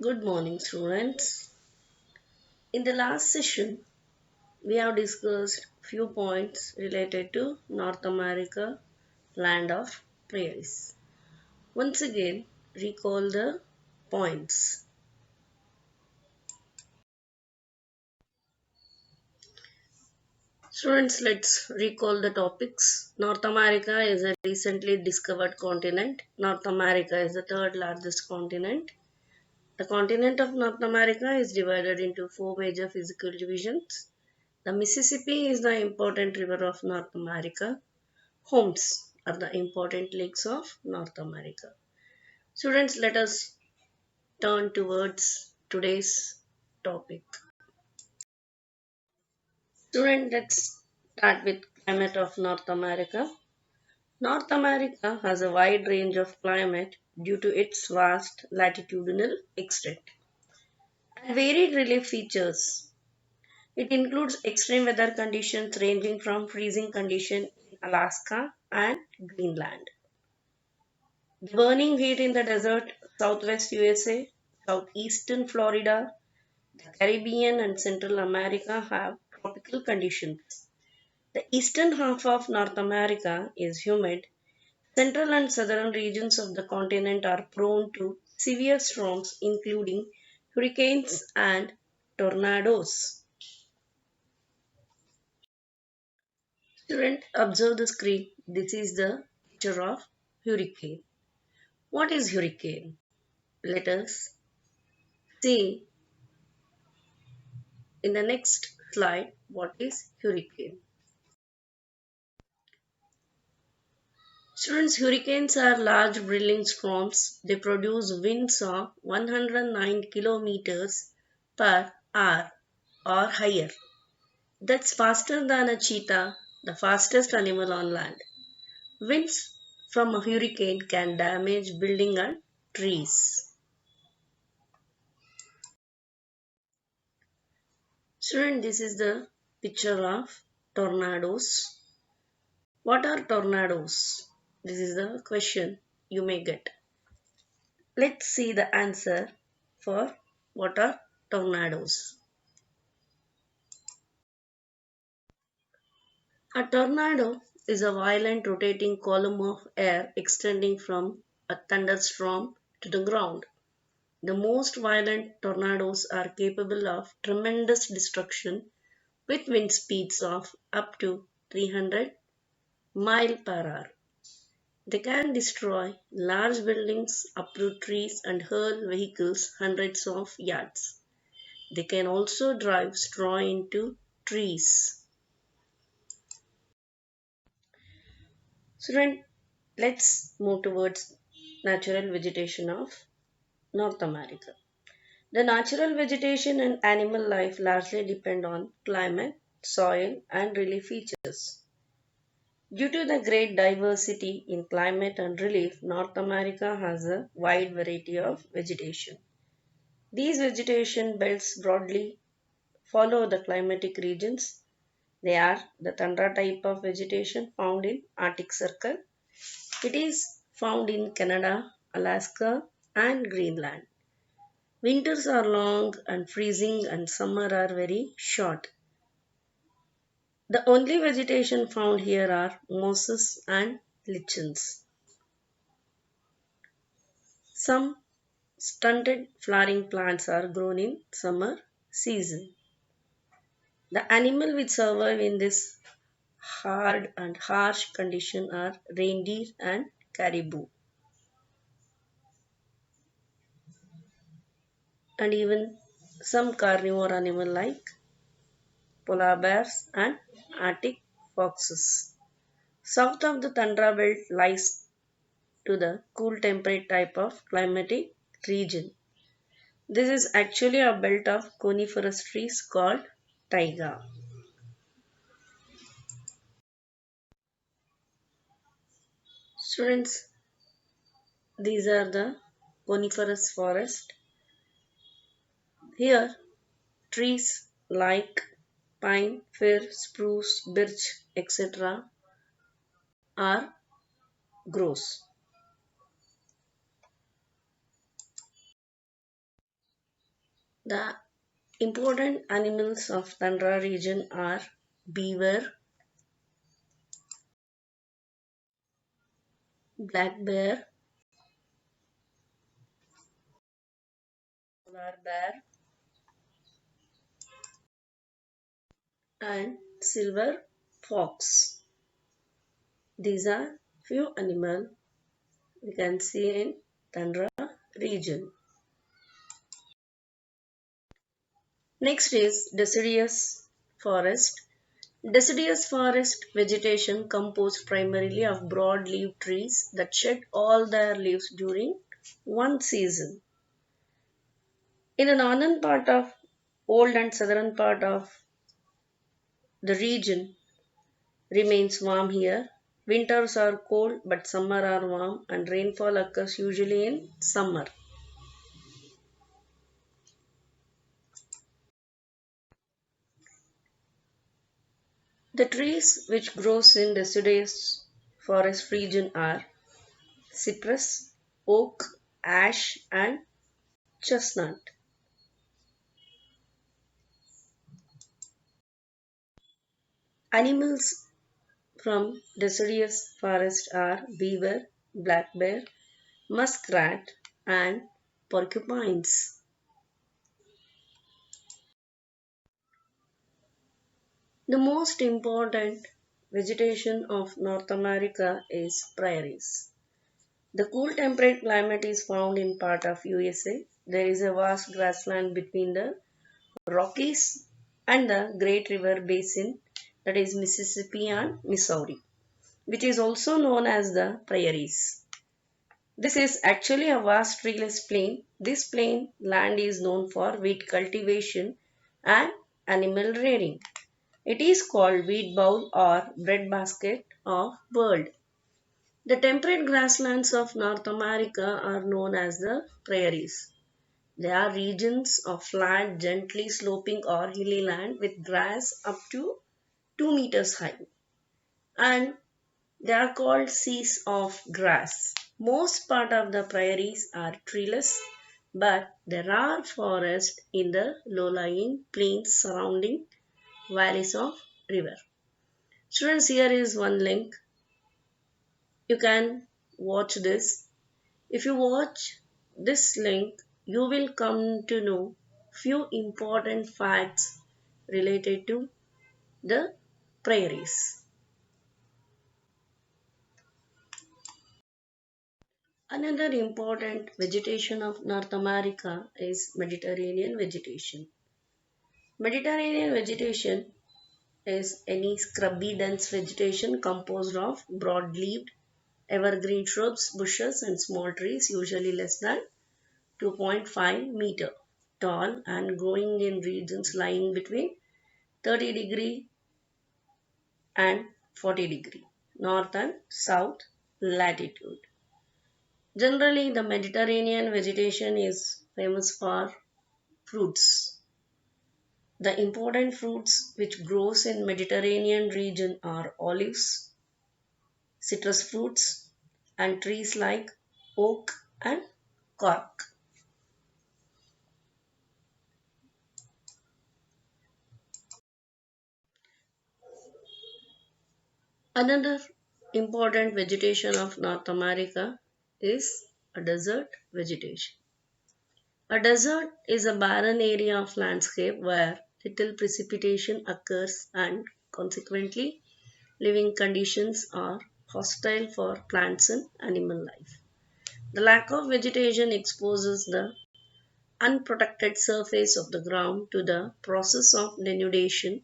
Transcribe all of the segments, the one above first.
Good morning, students. In the last session, we have discussed few points related to North America, land of prairies. Once again, recall the points. Students, let's recall the topics. North America is a recently discovered continent. North America is the third largest continent. The continent of North America is divided into four major physical divisions. The Mississippi is the important river of North America. Homes are the important lakes of North America. Students, let us turn towards today's topic. Students, let's start with climate of North America. North America has a wide range of climate due to its vast latitudinal extent and varied relief features. It includes extreme weather conditions ranging from freezing conditions in Alaska and Greenland. The burning heat in the desert, southwest USA, southeastern Florida, the Caribbean, and Central America have tropical conditions. The eastern half of North America is humid. Central and southern regions of the continent are prone to severe storms, including hurricanes and tornadoes. Student, observe the screen. This is the picture of hurricane. What is hurricane? Let us see in the next slide what is hurricane. Students, hurricanes are large whirling storms. They produce winds of 109 kilometers per hour or higher. That's faster than a cheetah, the fastest animal on land. Winds from a hurricane can damage buildings and trees. Student, this is the picture of tornadoes. What are tornadoes? This is the question you may get. Let's see the answer for what are tornadoes. A tornado is a violent rotating column of air extending from a thunderstorm to the ground. The most violent tornadoes are capable of tremendous destruction with wind speeds of up to 300 miles per hour. They can destroy large buildings, uproot trees, and hurl vehicles hundreds of yards. They can also drive straw into trees. Student, let's move towards natural vegetation of North America. The natural vegetation and animal life largely depend on climate, soil, and relief features. Due to the great diversity in climate and relief, North America has a wide variety of vegetation. These vegetation belts broadly follow the climatic regions. They are the tundra type of vegetation found in Arctic Circle. It is found in Canada, Alaska, and Greenland. Winters are long and freezing, and summer are very short. The only vegetation found here are mosses and lichens. Some stunted flowering plants are grown in summer season. The animal which survive in this hard and harsh condition are reindeer and caribou, and even some carnivore animal like polar bears and Arctic foxes. South of the tundra belt lies to the cool temperate type of climatic region. This is actually a belt of coniferous trees called taiga. Students, these are the coniferous forest. Here, trees like pine, fir, spruce, birch, etc. are grows. The important animals of Tundra region are beaver, black bear, polar bear, and silver fox. These are few animals we can see in Tundra region. Next is deciduous forest. Deciduous forest vegetation composed primarily of broad-leaved trees that shed all their leaves during one season. In the northern part of old and southern part of the region remains warm here. Winters are cold but summer are warm and rainfall occurs usually in summer. The trees which grows in deciduous forest region are cypress, oak, ash and chestnut. Animals from deciduous forest are beaver, black bear, muskrat and porcupines. The most important vegetation of North America is prairies. The cool temperate climate is found in part of USA. There is a vast grassland between the Rockies and the Great River Basin, that is Mississippi and Missouri, which is also known as the prairies. This is actually a vast treeless plain. This plain land is known for wheat cultivation and animal rearing. It is called wheat bowl or breadbasket of world. The temperate grasslands of North America are known as the prairies. They are regions of flat, gently sloping or hilly land with grass up to 2 meters high, and they are called seas of grass. Most part of the prairies are treeless, but there are forests in the low-lying plains surrounding valleys of river. Students, here is one link. You can watch this. If you watch this link, you will come to know few important facts related to the prairies. Another important vegetation of North America is Mediterranean vegetation. Mediterranean vegetation is any scrubby dense vegetation composed of broad-leaved evergreen shrubs, bushes and small trees usually less than 2.5 meter tall and growing in regions lying between 30 degree and 40 degree north and south latitude. Generally, the Mediterranean vegetation is famous for fruits. The important fruits which grows in Mediterranean region are olives, citrus fruits, and trees like oak and cork. Another important vegetation of North America is a desert vegetation. A desert is a barren area of landscape where little precipitation occurs and consequently living conditions are hostile for plants and animal life. The lack of vegetation exposes the unprotected surface of the ground to the process of denudation.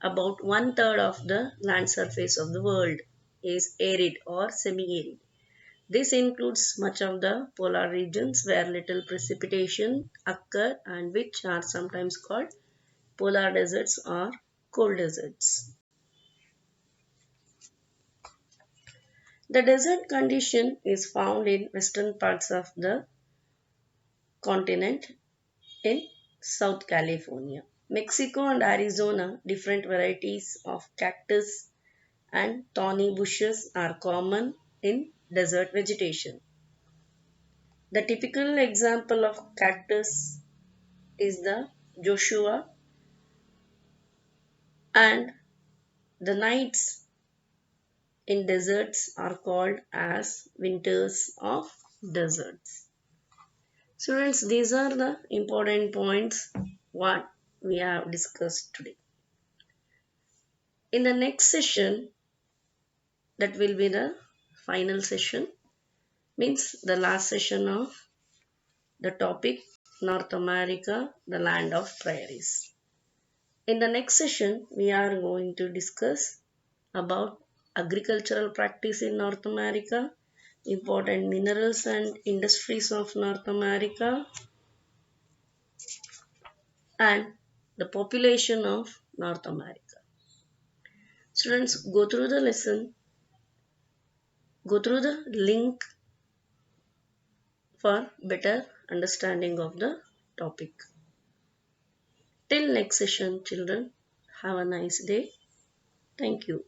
About one third of the land surface of the world is arid or semi arid. This includes much of the polar regions where little precipitation occur and which are sometimes called polar deserts or cold deserts. The desert condition is found in western parts of the continent in South California. Mexico and Arizona, different varieties of cactus and thorny bushes are common in desert vegetation. The typical example of cactus is the Joshua, and the nights in deserts are called as winters of deserts. Students, these are the important points what we have discussed today. In the next session, that will be the final session, means the last session of the topic North America, the land of prairies. In the next session, we are going to discuss about agricultural practice in North America, important minerals and industries of North America, and the population of North America. Students, go through the lesson, go through the link for better understanding of the topic. Till next session, children, have a nice day. Thank you.